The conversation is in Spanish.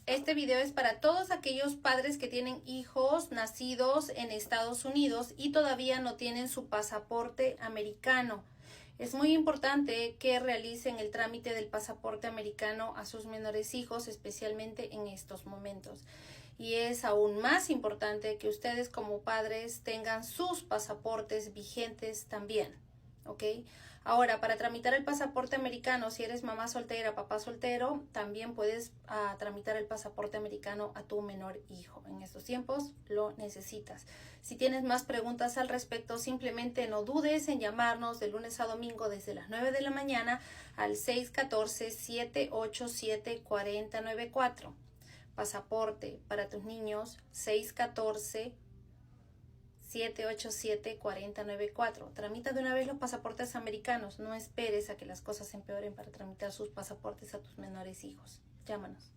Este video es para todos aquellos padres que tienen hijos nacidos en Estados Unidos y todavía no tienen su pasaporte americano. Es muy importante que realicen el trámite del pasaporte americano a sus menores hijos, especialmente en estos momentos. Y es aún más importante que ustedes como padres tengan sus pasaportes vigentes también. ¿Ok? Ahora, para tramitar el pasaporte americano, si eres mamá soltera, papá soltero, también puedes tramitar el pasaporte americano a tu menor hijo. En estos tiempos lo necesitas. Si tienes más preguntas al respecto, simplemente no dudes en llamarnos de lunes a domingo desde las 9 de la mañana al 614-787-4094. Pasaporte para tus niños, 614-787-4094. Tramita de una vez los pasaportes americanos. No esperes a que las cosas empeoren para tramitar sus pasaportes a tus menores hijos. Llámanos.